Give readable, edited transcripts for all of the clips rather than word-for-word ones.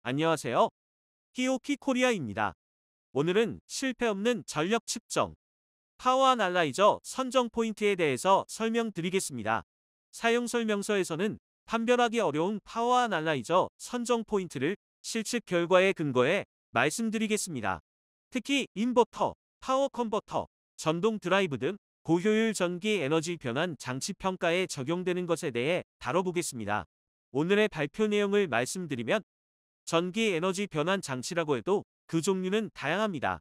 안녕하세요. POP 코리아입니다. 오늘은 실패 없는 전력 측정, 파워 아날라이저 선정 포인트에 대해서 설명드리겠습니다. 사용 설명서에서는 판별하기 어려운 파워 아날라이저 선정 포인트를 실측 결과에 근거해 말씀드리겠습니다. 특히 인버터, 파워 컨버터, 전동 드라이브 등 고효율 전기 에너지 변환 장치 평가에 적용되는 것에 대해 다뤄보겠습니다. 오늘의 발표 내용을 말씀드리면 전기 에너지 변환 장치라고 해도 그 종류는 다양합니다.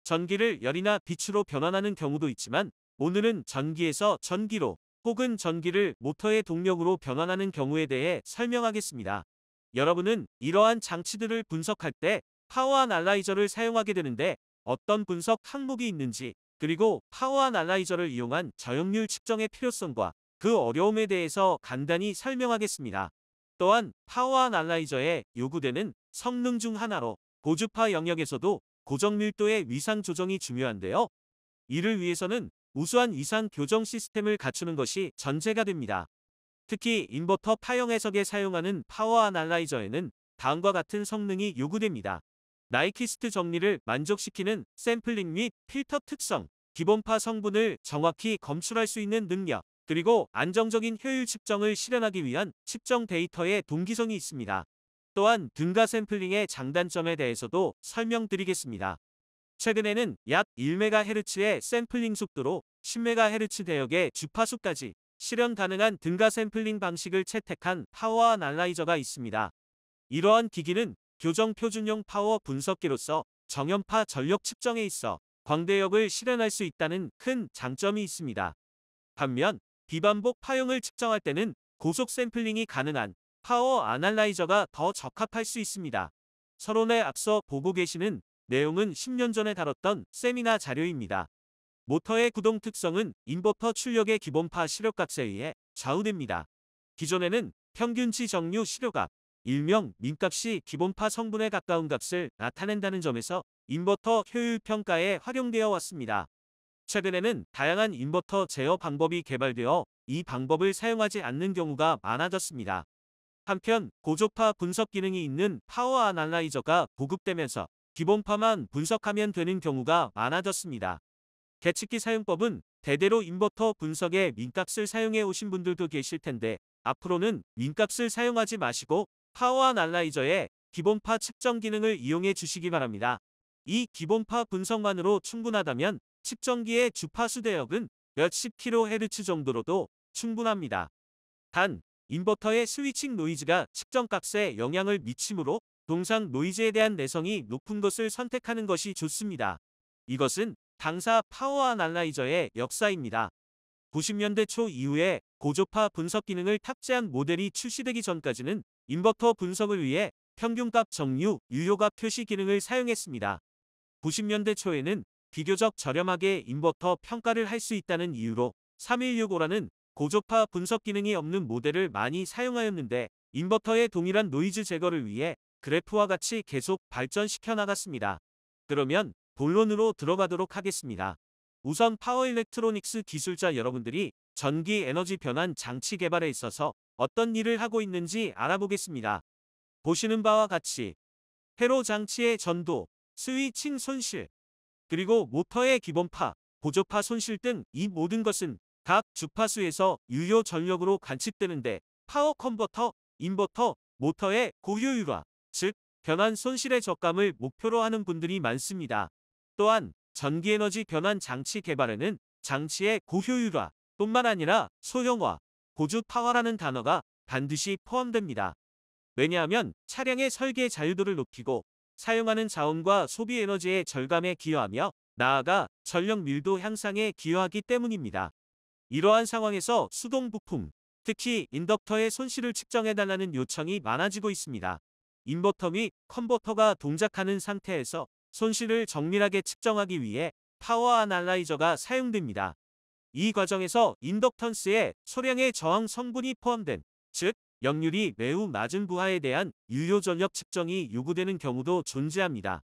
전기를 열이나 빛으로 변환하는 경우도 있지만 오늘은 전기에서 전기로 혹은 전기를 모터의 동력으로 변환하는 경우에 대해 설명하겠습니다. 여러분은 이러한 장치들을 분석할 때 파워 아날라이저를 사용하게 되는데 어떤 분석 항목이 있는지 그리고 파워 아날라이저를 이용한 저역률 측정의 필요성과 그 어려움에 대해서 간단히 설명하겠습니다. 또한 파워 아날라이저에 요구되는 성능 중 하나로 고주파 영역에서도 고정 밀도의 위상 조정이 중요한데요. 이를 위해서는 우수한 위상 교정 시스템을 갖추는 것이 전제가 됩니다. 특히 인버터 파형 해석에 사용하는 파워 아날라이저에는 다음과 같은 성능이 요구됩니다. 나이키스트 정리를 만족시키는 샘플링 및 필터 특성, 기본파 성분을 정확히 검출할 수 있는 능력, 그리고 안정적인 효율 측정을 실현하기 위한 측정 데이터의 동기성이 있습니다. 또한 등가 샘플링의 장단점에 대해서도 설명드리겠습니다. 최근에는 약 1MHz의 샘플링 속도로 10MHz 대역의 주파수까지 실현 가능한 등가 샘플링 방식을 채택한 파워 아날라이저가 있습니다. 이러한 기기는 교정 표준용 파워 분석기로서 정연파 전력 측정에 있어 광대역을 실현할 수 있다는 큰 장점이 있습니다. 반면 비반복 파형을 측정할 때는 고속 샘플링이 가능한 파워 아날라이저가 더 적합할 수 있습니다. 서론에 앞서 보고 계시는 내용은 10년 전에 다뤘던 세미나 자료입니다. 모터의 구동 특성은 인버터 출력의 기본파 시력값에 의해 좌우됩니다. 기존에는 평균치 정류 시력값, 일명 민값이 기본파 성분에 가까운 값을 나타낸다는 점에서 인버터 효율 평가에 활용되어 왔습니다. 최근에는 다양한 인버터 제어 방법이 개발되어 이 방법을 사용하지 않는 경우가 많아졌습니다. 한편 고조파 분석 기능이 있는 파워 아날라이저가 보급되면서 기본파만 분석하면 되는 경우가 많아졌습니다. 계측기 사용법은 대대로 인버터 분석에 민값을 사용해 오신 분들도 계실 텐데 앞으로는 민값을 사용하지 마시고 파워 아날라이저의 기본파 측정 기능을 이용해 주시기 바랍니다. 이 기본파 분석만으로 충분하다면 측정기의 주파수 대역은 몇십 kHz 정도로도 충분합니다. 단, 인버터의 스위칭 노이즈가 측정값에 영향을 미치므로 동상 노이즈에 대한 내성이 높은 것을 선택하는 것이 좋습니다. 이것은 당사 파워 아날라이저의 역사입니다. 90년대 초 이후에 고조파 분석 기능을 탑재한 모델이 출시되기 전까지는 인버터 분석을 위해 평균값 정류, 유효값 표시 기능을 사용했습니다. 90년대 초에는 비교적 저렴하게 인버터 평가를 할 수 있다는 이유로 3165라는 고조파 분석 기능이 없는 모델을 많이 사용하였는데 인버터의 동일한 노이즈 제거를 위해 그래프와 같이 계속 발전시켜 나갔습니다. 그러면 본론으로 들어가도록 하겠습니다. 우선 파워 일렉트로닉스 기술자 여러분들이 전기 에너지 변환 장치 개발에 있어서 어떤 일을 하고 있는지 알아보겠습니다. 보시는 바와 같이 회로 장치의 전도, 스위칭 손실, 그리고 모터의 기본파, 고조파 손실 등 이 모든 것은 각 주파수에서 유효 전력으로 관측되는데 파워 컨버터, 인버터, 모터의 고효율화, 즉 변환 손실의 적감을 목표로 하는 분들이 많습니다. 또한 전기에너지 변환 장치 개발에는 장치의 고효율화 뿐만 아니라 소형화, 고주파화라는 단어가 반드시 포함됩니다. 왜냐하면 차량의 설계 자유도를 높이고 사용하는 자원과 소비 에너지의 절감에 기여하며 나아가 전력 밀도 향상에 기여하기 때문입니다. 이러한 상황에서 수동 부품, 특히 인덕터의 손실을 측정해달라는 요청이 많아지고 있습니다. 인버터 및 컨버터가 동작하는 상태에서 손실을 정밀하게 측정하기 위해 파워 아날라이저가 사용됩니다. 이 과정에서 인덕턴스에 소량의 저항 성분이 포함된, 즉 역률이 매우 낮은 부하에 대한 유효 전력 측정이 요구되는 경우도 존재합니다.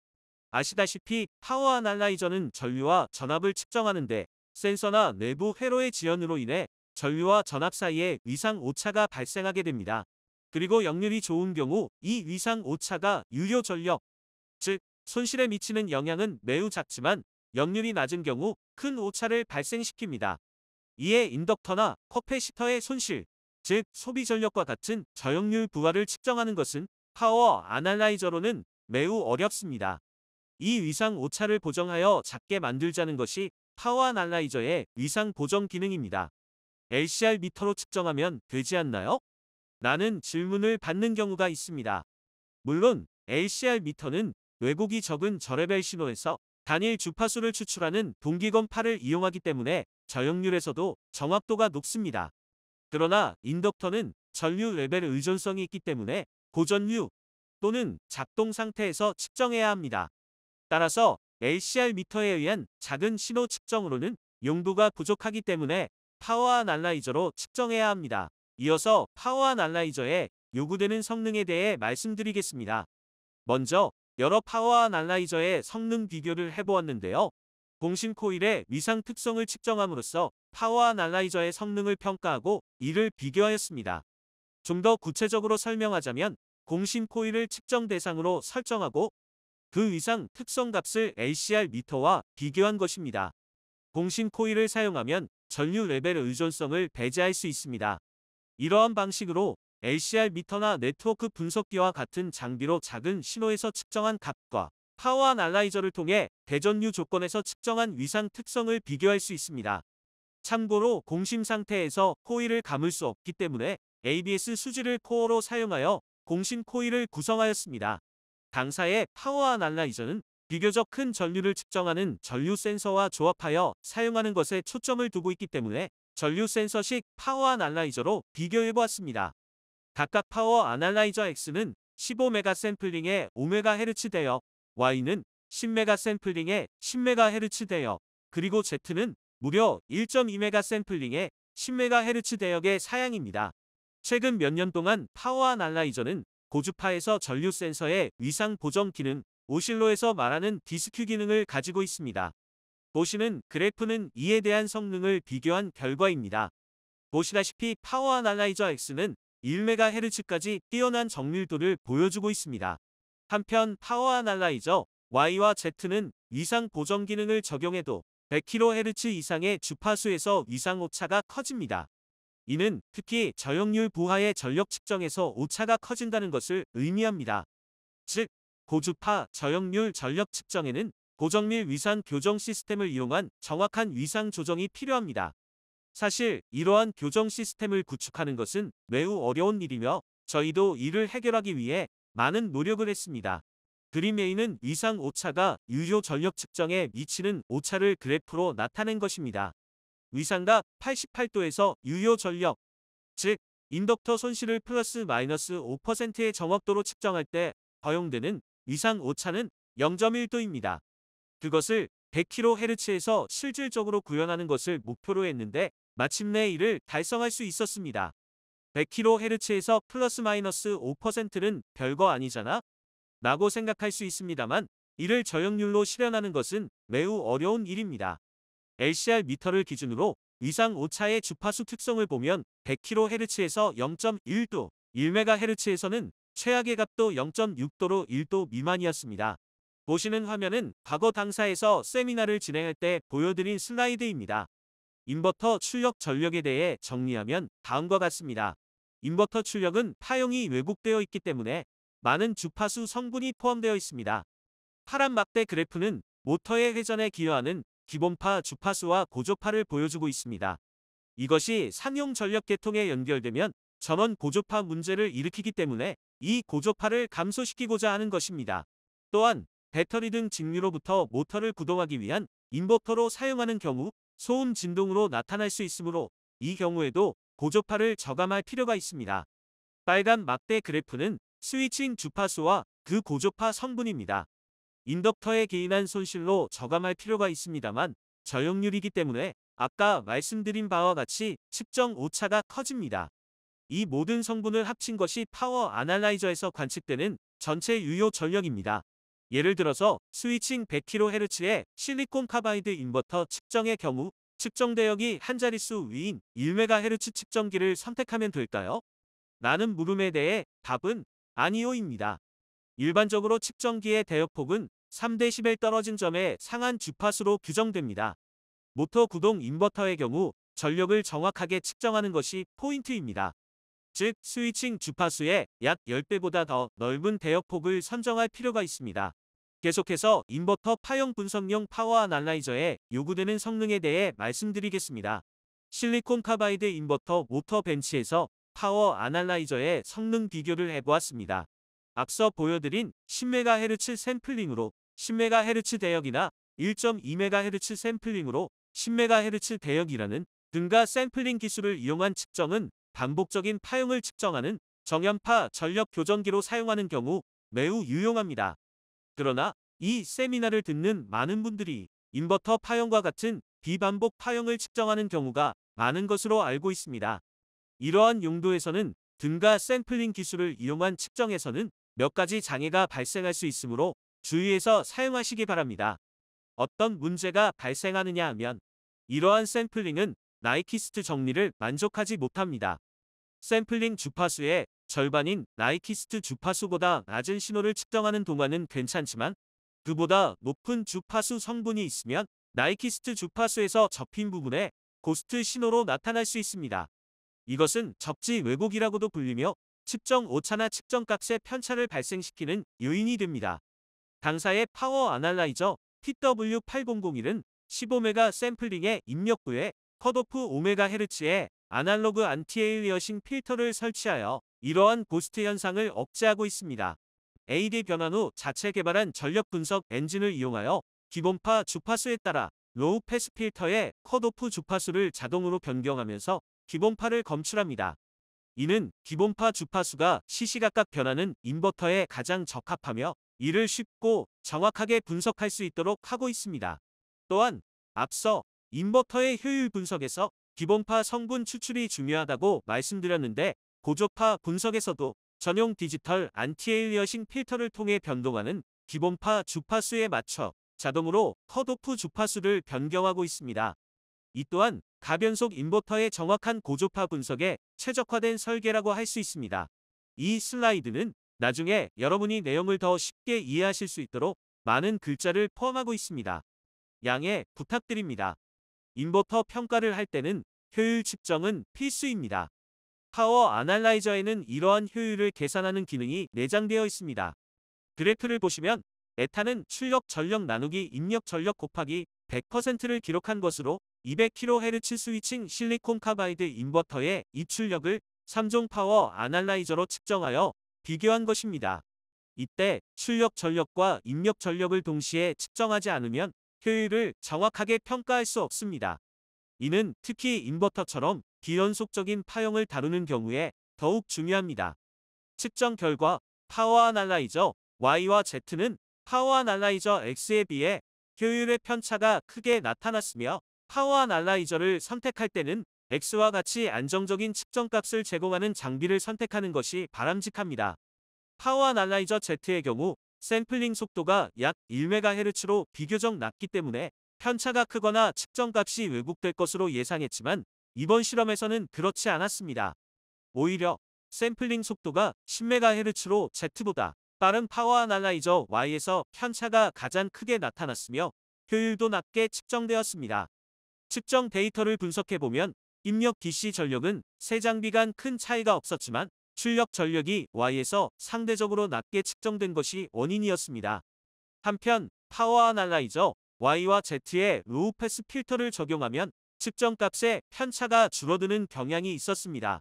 아시다시피 파워 아날라이저는 전류와 전압을 측정하는데 센서나 내부 회로의 지연으로 인해 전류와 전압 사이에 위상 오차가 발생하게 됩니다. 그리고 역률이 좋은 경우 이 위상 오차가 유효 전력, 즉 손실에 미치는 영향은 매우 작지만 역률이 낮은 경우 큰 오차를 발생시킵니다. 이에 인덕터나 커패시터의 손실, 즉 소비 전력과 같은 저역률 부하를 측정하는 것은 파워 아날라이저로는 매우 어렵습니다. 이 위상 오차를 보정하여 작게 만들자는 것이 파워 아날라이저의 위상 보정 기능입니다. LCR 미터로 측정하면 되지 않나요? 라는 질문을 받는 경우가 있습니다. 물론 LCR 미터는 왜곡이 적은 저레벨 신호에서 단일 주파수를 추출하는 동기건파를 이용하기 때문에 저역률에서도 정확도가 높습니다. 그러나 인덕터는 전류 레벨 의존성이 있기 때문에 고전류 또는 작동 상태에서 측정해야 합니다. 따라서 LCR 미터에 의한 작은 신호 측정으로는 용도가 부족하기 때문에 파워 아날라이저로 측정해야 합니다. 이어서 파워 아날라이저에 요구되는 성능에 대해 말씀드리겠습니다. 먼저 여러 파워 아날라이저의 성능 비교를 해보았는데요. 공신 코일의 위상 특성을 측정함으로써 파워 아날라이저의 성능을 평가하고 이를 비교하였습니다. 좀 더 구체적으로 설명하자면 공신 코일을 측정 대상으로 설정하고 그 위상 특성 값을 LCR 미터와 비교한 것입니다. 공신 코일을 사용하면 전류 레벨 의존성을 배제할 수 있습니다. 이러한 방식으로 LCR 미터나 네트워크 분석기와 같은 장비로 작은 신호에서 측정한 값과 파워 아날라이저를 통해 대전류 조건에서 측정한 위상 특성을 비교할 수 있습니다. 참고로 공심 상태에서 코일을 감을 수 없기 때문에 ABS 수지를 코어로 사용하여 공심 코일을 구성하였습니다. 당사의 파워 아날라이저는 비교적 큰 전류를 측정하는 전류 센서와 조합하여 사용하는 것에 초점을 두고 있기 때문에 전류 센서식 파워 아날라이저로 비교해보았습니다. 각각 파워 아날라이저 X는 15메가 샘플링에 5MHz 대역, Y는 10메가 샘플링에 10MHz 대역, 그리고 Z는 무려 1.2메가 샘플링에 10MHz 대역의 사양입니다. 최근 몇 년 동안 파워 아날라이저는 고주파에서 전류 센서의 위상 보정 기능, 오실로에서 말하는 디스큐 기능을 가지고 있습니다. 보시는 그래프는 이에 대한 성능을 비교한 결과입니다. 보시다시피 파워 아날라이저 X는 1MHz까지 뛰어난 정밀도를 보여주고 있습니다. 한편 파워 아날라이저 Y와 Z는 위상 보정 기능을 적용해도 100kHz 이상의 주파수에서 위상 오차가 커집니다. 이는 특히 저역률 부하의 전력 측정에서 오차가 커진다는 것을 의미합니다. 즉, 고주파 저역률 전력 측정에는 고정밀 위상 교정 시스템을 이용한 정확한 위상 조정이 필요합니다. 사실 이러한 교정 시스템을 구축하는 것은 매우 어려운 일이며 저희도 이를 해결하기 위해 많은 노력을 했습니다. 그림 A는 위상 오차가 유효 전력 측정에 미치는 오차를 그래프로 나타낸 것입니다. 위상각 88도에서 유효 전력, 즉 인덕터 손실을 플러스 마이너스 5%의 정확도로 측정할 때 허용되는 위상 오차는 0.1도입니다. 그것을 100kHz에서 실질적으로 구현하는 것을 목표로 했는데 마침내 이를 달성할 수 있었습니다. 100kHz에서 플러스 마이너스 5%는 별거 아니잖아? 라고 생각할 수 있습니다만 이를 저역률로 실현하는 것은 매우 어려운 일입니다. LCR 미터를 기준으로 위상 오차의 주파수 특성을 보면 100kHz에서 0.1도, 1MHz에서는 최악의 값도 0.6도로 1도 미만이었습니다. 보시는 화면은 과거 당사에서 세미나를 진행할 때 보여드린 슬라이드입니다. 인버터 출력 전력에 대해 정리하면 다음과 같습니다. 인버터 출력은 파형이 왜곡되어 있기 때문에 많은 주파수 성분이 포함되어 있습니다. 파란 막대 그래프는 모터의 회전에 기여하는 기본파 주파수와 고조파를 보여주고 있습니다. 이것이 상용 전력 계통에 연결되면 전원 고조파 문제를 일으키기 때문에 이 고조파를 감소시키고자 하는 것입니다. 또한 배터리 등 직류로부터 모터를 구동하기 위한 인버터로 사용하는 경우 소음 진동으로 나타날 수 있으므로 이 경우에도 고조파를 저감할 필요가 있습니다. 빨간 막대 그래프는 스위칭 주파수와 그 고조파 성분입니다. 인덕터에 개인한 손실로 저감할 필요가 있습니다만 저역률이기 때문에 아까 말씀드린 바와 같이 측정 오차가 커집니다. 이 모든 성분을 합친 것이 파워 아날라이저에서 관측되는 전체 유효 전력입니다. 예를 들어서 스위칭 100kHz의 실리콘 카바이드 인버터 측정의 경우 측정 대역이 한 자릿수 위인 1MHz 측정기를 선택하면 될까요? 라는 물음에 대해 답은 아니요입니다. 일반적으로 측정기의 대역폭은 3dB 떨어진 점의 상한 주파수로 규정됩니다. 모터 구동 인버터의 경우 전력을 정확하게 측정하는 것이 포인트입니다. 즉, 스위칭 주파수의 약 10배보다 더 넓은 대역폭을 선정할 필요가 있습니다. 계속해서 인버터 파형 분석용 파워 애널라이저에 요구되는 성능에 대해 말씀드리겠습니다. 실리콘 카바이드 인버터 모터 벤치에서 파워 애널라이저의 성능 비교를 해보았습니다. 앞서 보여드린 10MHz 샘플링으로 10MHz 대역이나 1.2MHz 샘플링으로 10MHz 대역이라는 등가 샘플링 기술을 이용한 측정은 반복적인 파형을 측정하는 정연파 전력 교정기로 사용하는 경우 매우 유용합니다. 그러나 이 세미나를 듣는 많은 분들이 인버터 파형과 같은 비반복 파형을 측정하는 경우가 많은 것으로 알고 있습니다. 이러한 용도에서는 등가 샘플링 기술을 이용한 측정에서는 몇 가지 장애가 발생할 수 있으므로 주의해서 사용하시기 바랍니다. 어떤 문제가 발생하느냐 하면 이러한 샘플링은 나이키스트 정리를 만족하지 못합니다. 샘플링 주파수의 절반인 나이키스트 주파수보다 낮은 신호를 측정하는 동안은 괜찮지만 그보다 높은 주파수 성분이 있으면 나이키스트 주파수에서 접힌 부분에 고스트 신호로 나타날 수 있습니다. 이것은 접지 왜곡이라고도 불리며 측정 오차나 측정값의 편차를 발생시키는 요인이 됩니다. 당사의 파워 애널라이저 TW8001은 15메가 샘플링의 입력부에 컷오프 5MHz의 아날로그 안티에일리어싱 필터를 설치하여 이러한 고스트 현상을 억제하고 있습니다. AD 변환 후 자체 개발한 전력 분석 엔진을 이용하여 기본파 주파수에 따라 로우 패스 필터의 컷오프 주파수를 자동으로 변경하면서 기본파를 검출합니다. 이는 기본파 주파수가 시시각각 변하는 인버터에 가장 적합하며 이를 쉽고 정확하게 분석할 수 있도록 하고 있습니다. 또한 앞서 인버터의 효율 분석에서 기본파 성분 추출이 중요하다고 말씀드렸는데 고조파 분석에서도 전용 디지털 안티에일리어싱 필터를 통해 변동하는 기본파 주파수에 맞춰 자동으로 컷오프 주파수를 변경하고 있습니다. 이 또한 가변속 인버터의 정확한 고조파 분석에 최적화된 설계라고 할 수 있습니다. 이 슬라이드는 나중에 여러분이 내용을 더 쉽게 이해하실 수 있도록 많은 글자를 포함하고 있습니다. 양해 부탁드립니다. 인버터 평가를 할 때는 효율 측정은 필수입니다. 파워 애널라이저에는 이러한 효율을 계산하는 기능이 내장되어 있습니다. 그래프를 보시면 에타는 출력 전력 나누기 입력 전력 곱하기 100%를 기록한 것으로 200kHz 스위칭 실리콘 카바이드 인버터의 입출력을 3종 파워 애널라이저로 측정하여 비교한 것입니다. 이때 출력 전력과 입력 전력을 동시에 측정하지 않으면 효율을 정확하게 평가할 수 없습니다. 이는 특히 인버터처럼 비연속적인 파형을 다루는 경우에 더욱 중요합니다. 측정 결과 파워 애널라이저 Y와 Z는 파워 애널라이저 X에 비해 효율의 편차가 크게 나타났으며 파워 애널라이저를 선택할 때는 X와 같이 안정적인 측정값을 제공하는 장비를 선택하는 것이 바람직합니다. 파워 애널라이저 Z의 경우 샘플링 속도가 약 1MHz로 비교적 낮기 때문에 편차가 크거나 측정값이 왜곡될 것으로 예상했지만 이번 실험에서는 그렇지 않았습니다. 오히려 샘플링 속도가 10MHz로 Z보다 빠른 파워 애널라이저 Y에서 편차가 가장 크게 나타났으며 효율도 낮게 측정되었습니다. 측정 데이터를 분석해보면 입력 DC 전력은 세 장비 간 큰 차이가 없었지만 출력 전력이 Y에서 상대적으로 낮게 측정된 것이 원인이었습니다. 한편 파워 애널라이저 Y와 Z에 로우 패스 필터를 적용하면 측정값의 편차가 줄어드는 경향이 있었습니다.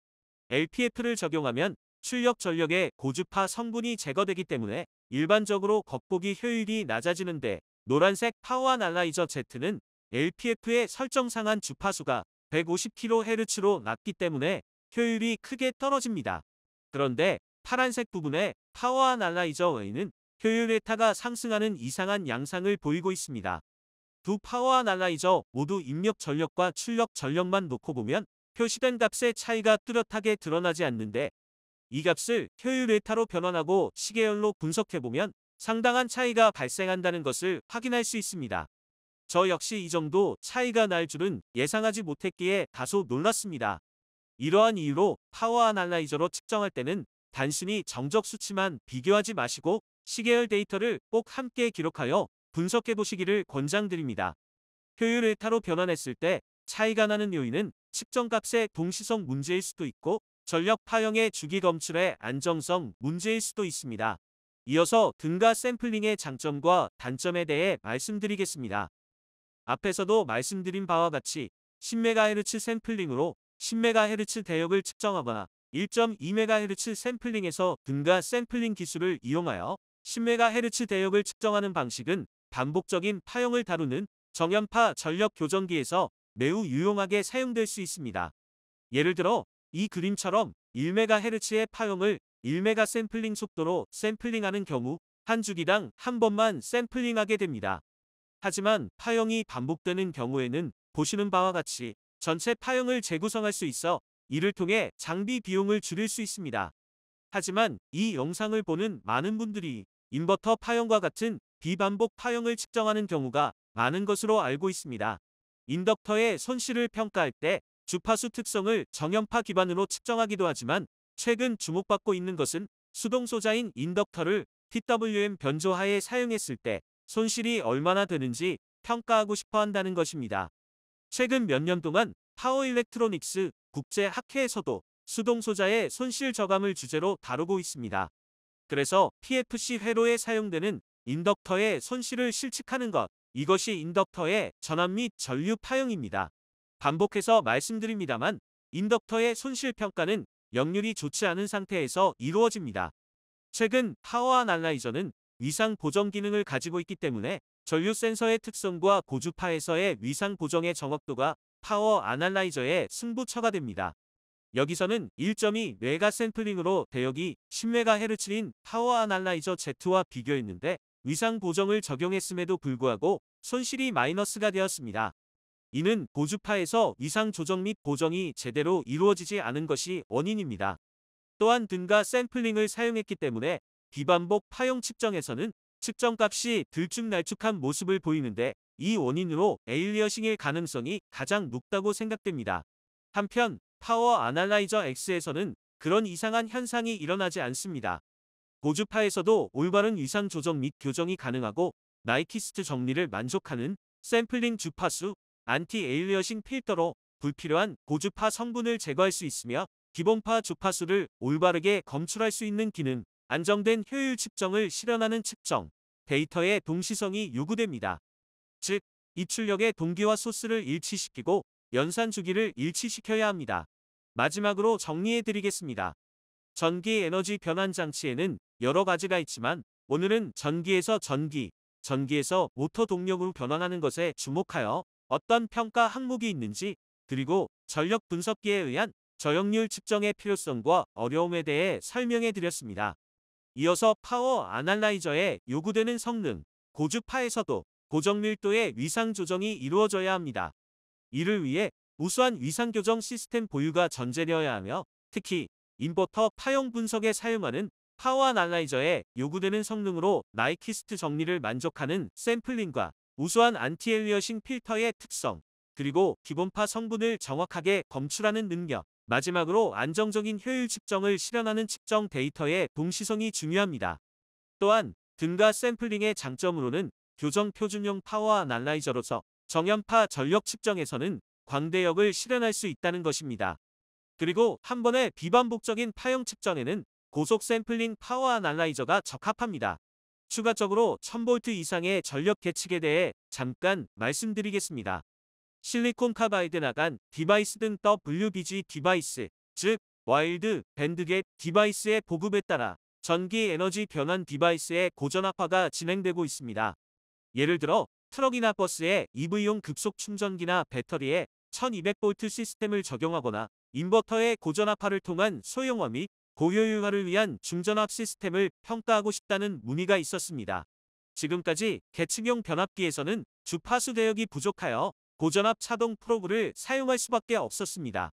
LPF를 적용하면 출력 전력의 고주파 성분이 제거되기 때문에 일반적으로 겉보기 효율이 낮아지는데 노란색 파워 애널라이저 Z는 LPF의 설정 상한 주파수가 150kHz로 낮기 때문에 효율이 크게 떨어집니다. 그런데 파란색 부분의 파워 애널라이저 Y는 효율 에타가 상승하는 이상한 양상을 보이고 있습니다. 두 파워 애널라이저 모두 입력 전력과 출력 전력만 놓고 보면 표시된 값의 차이가 뚜렷하게 드러나지 않는데 이 값을 효율 에타로 변환하고 시계열로 분석해보면 상당한 차이가 발생한다는 것을 확인할 수 있습니다. 저 역시 이 정도 차이가 날 줄은 예상하지 못했기에 다소 놀랐습니다. 이러한 이유로 파워 애널라이저로 측정할 때는 단순히 정적 수치만 비교하지 마시고 시계열 데이터를 꼭 함께 기록하여 분석해 보시기를 권장드립니다. 효율 델타로 변환했을 때 차이가 나는 요인은 측정값의 동시성 문제일 수도 있고 전력 파형의 주기 검출의 안정성 문제일 수도 있습니다. 이어서 등가 샘플링의 장점과 단점에 대해 말씀드리겠습니다. 앞에서도 말씀드린 바와 같이 10MHz 샘플링으로 10MHz 대역을 측정하거나 1.2MHz 샘플링에서 등가 샘플링 기술을 이용하여 10MHz 대역을 측정하는 방식은 반복적인 파형을 다루는 정연파 전력 교전기에서 매우 유용하게 사용될 수 있습니다. 예를 들어 이 그림처럼 1MHz의 파형을 1메가 샘플링 속도로 샘플링하는 경우 한 주기당 한 번만 샘플링하게 됩니다. 하지만 파형이 반복되는 경우에는 보시는 바와 같이 전체 파형을 재구성할 수 있어 이를 통해 장비 비용을 줄일 수 있습니다. 하지만 이 영상을 보는 많은 분들이 인버터 파형과 같은 비반복 파형을 측정하는 경우가 많은 것으로 알고 있습니다. 인덕터의 손실을 평가할 때 주파수 특성을 정연파 기반으로 측정하기도 하지만 최근 주목받고 있는 것은 수동소자인 인덕터를 PWM 변조하에 사용했을 때 손실이 얼마나 되는지 평가하고 싶어 한다는 것입니다. 최근 몇 년 동안 파워 일렉트로닉스 국제학회에서도 수동소자의 손실 저감을 주제로 다루고 있습니다. 그래서 PFC 회로에 사용되는 인덕터의 손실을 실측하는 것, 이것이 인덕터의 전압 및 전류 파형입니다. 반복해서 말씀드립니다만 인덕터의 손실 평가는 역률이 좋지 않은 상태에서 이루어집니다. 최근 파워 애널라이저는 위상 보정 기능을 가지고 있기 때문에 전류 센서의 특성과 고주파에서의 위상 보정의 정확도가 파워 애널라이저의 승부처가 됩니다. 여기서는 1.2메가 샘플링으로 대역이 10MHz인 파워 애널라이저 Z와 비교했는데 위상 보정을 적용했음에도 불구하고 손실이 마이너스가 되었습니다. 이는 고주파에서 위상 조정 및 보정이 제대로 이루어지지 않은 것이 원인입니다. 또한 등가 샘플링을 사용했기 때문에 비반복 파형 측정에서는 측정값이 들쭉날쭉한 모습을 보이는데 이 원인으로 에일리어싱일 가능성이 가장 높다고 생각됩니다. 한편 파워 애널라이저 X에서는 그런 이상한 현상이 일어나지 않습니다. 고주파에서도 올바른 위상 조정 및 교정이 가능하고 나이키스트 정리를 만족하는 샘플링 주파수, 안티 에일리어싱 필터로 불필요한 고주파 성분을 제거할 수 있으며 기본파 주파수를 올바르게 검출할 수 있는 기능, 안정된 효율 측정을 실현하는 측정, 데이터의 동시성이 요구됩니다. 즉, 입출력의 동기와 소스를 일치시키고 연산 주기를 일치시켜야 합니다. 마지막으로 정리해드리겠습니다. 전기 에너지 변환 장치에는 여러 가지가 있지만 오늘은 전기에서 전기, 전기에서 모터 동력으로 변환하는 것에 주목하여 어떤 평가 항목이 있는지 그리고 전력 분석기에 의한 저역률 측정의 필요성과 어려움에 대해 설명해 드렸습니다. 이어서 파워 애널라이저에 요구되는 성능, 고주파에서도 고정밀도의 위상 조정이 이루어져야 합니다. 이를 위해 우수한 위상 교정 시스템 보유가 전제되어야 하며 특히 인버터 파형 분석에 사용하는 파워 애널라이저에 요구되는 성능으로 나이키스트 정리를 만족하는 샘플링과 우수한 안티에일리어싱 필터의 특성, 그리고 기본파 성분을 정확하게 검출하는 능력, 마지막으로 안정적인 효율 측정을 실현하는 측정 데이터의 동시성이 중요합니다. 또한 등가 샘플링의 장점으로는 교정 표준용 파워 애널라이저로서 정연파 전력 측정에서는 광대역을 실현할 수 있다는 것입니다. 그리고 한 번의 비반복적인 파형 측정에는 고속 샘플링 파워 애널라이저가 적합합니다. 추가적으로 1000V 이상의 전력 계측에 대해 잠깐 말씀드리겠습니다. 실리콘 카바이드 나간 디바이스 등 WBG 디바이스, 즉 와일드 밴드갭 디바이스의 보급에 따라 전기 에너지 변환 디바이스의 고전압화가 진행되고 있습니다. 예를 들어 트럭이나 버스에 EV용 급속 충전기나 배터리에 1200V 시스템을 적용하거나 인버터의 고전압화를 통한 소형화 및 고효율화를 위한 중전압 시스템을 평가하고 싶다는 문의가 있었습니다. 지금까지 계층용 변압기에서는 주파수 대역이 부족하여 고전압 차동 프로브를 사용할 수밖에 없었습니다.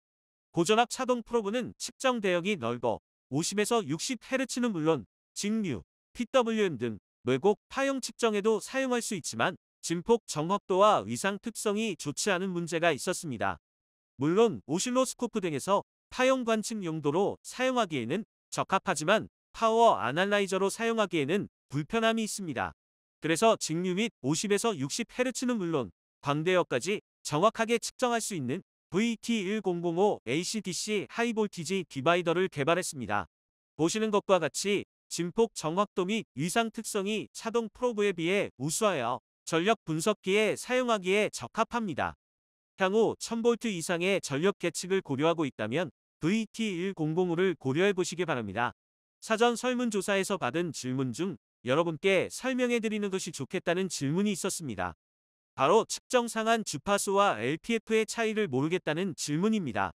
고전압 차동 프로브는 측정 대역이 넓어 50에서 60Hz는 물론 직류, PWM 등 왜곡 파형 측정에도 사용할 수 있지만 증폭 정확도와 위상 특성이 좋지 않은 문제가 있었습니다. 물론 오실로스코프 등에서 파형 관측 용도로 사용하기에는 적합하지만 파워 아날라이저로 사용하기에는 불편함이 있습니다. 그래서 직류 및 50에서 60Hz는 물론 광대역까지 정확하게 측정할 수 있는 VT1005 AC/DC 하이볼티지 디바이더를 개발했습니다. 보시는 것과 같이 진폭 정확도 및 위상 특성이 차동 프로브에 비해 우수하여 전력 분석기에 사용하기에 적합합니다. 향후 1000V 이상의 전력 계측을 고려하고 있다면 VT1005를 고려해 보시기 바랍니다. 사전 설문조사에서 받은 질문 중 여러분께 설명해 드리는 것이 좋겠다는 질문이 있었습니다. 바로 측정 상한 주파수와 LPF의 차이를 모르겠다는 질문입니다.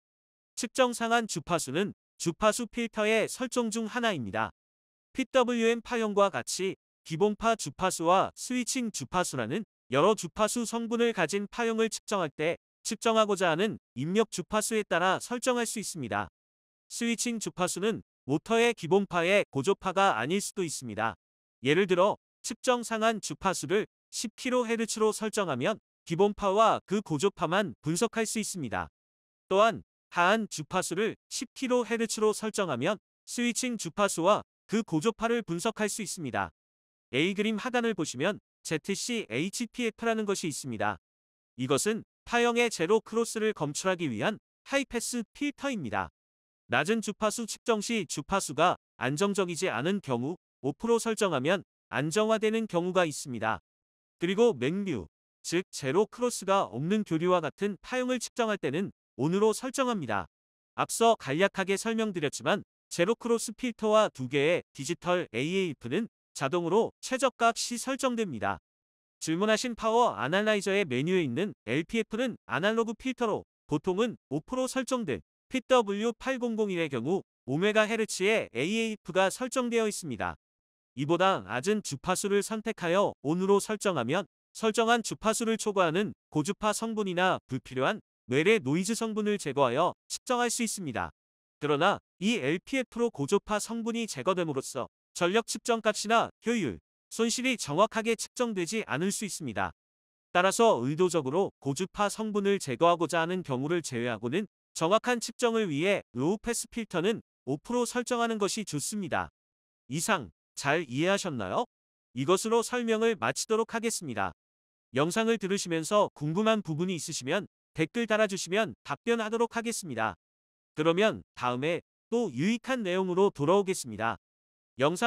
측정 상한 주파수는 주파수 필터의 설정 중 하나입니다. PWM 파형과 같이 기본파 주파수와 스위칭 주파수라는 여러 주파수 성분을 가진 파형을 측정할 때 측정하고자 하는 입력 주파수에 따라 설정할 수 있습니다. 스위칭 주파수는 모터의 기본파의 고조파가 아닐 수도 있습니다. 예를 들어 측정 상한 주파수를 10kHz로 설정하면 기본파와 그 고조파만 분석할 수 있습니다. 또한 하한 주파수를 10kHz로 설정하면 스위칭 주파수와 그 고조파를 분석할 수 있습니다. A 그림 하단을 보시면 ZC-HPF라는 것이 있습니다. 이것은 파형의 제로 크로스를 검출하기 위한 하이패스 필터입니다. 낮은 주파수 측정 시 주파수가 안정적이지 않은 경우 5% 설정하면 안정화되는 경우가 있습니다. 그리고 맥류, 즉 제로 크로스가 없는 교류와 같은 파형을 측정할 때는 ON으로 설정합니다. 앞서 간략하게 설명드렸지만 제로 크로스 필터와 2개의 디지털 AAF는 자동으로 최저값이 설정됩니다. 질문하신 파워 아날라이저의 메뉴에 있는 LPF는 아날로그 필터로 보통은 5% 설정된 PW8001의 경우 5MHz의 AAF가 설정되어 있습니다. 이보다 낮은 주파수를 선택하여 ON으로 설정하면 설정한 주파수를 초과하는 고주파 성분이나 불필요한 외래 노이즈 성분을 제거하여 측정할 수 있습니다. 그러나 이 LPF로 고조파 성분이 제거됨으로써 전력 측정 값이나 효율, 손실이 정확하게 측정되지 않을 수 있습니다. 따라서 의도적으로 고주파 성분을 제거하고자 하는 경우를 제외하고는 정확한 측정을 위해 로우 패스 필터는 5% 설정하는 것이 좋습니다. 이상 잘 이해하셨나요? 이것으로 설명을 마치도록 하겠습니다. 영상을 들으시면서 궁금한 부분이 있으시면 댓글 달아주시면 답변하도록 하겠습니다. 그러면 다음에 또 유익한 내용으로 돌아오겠습니다. 영상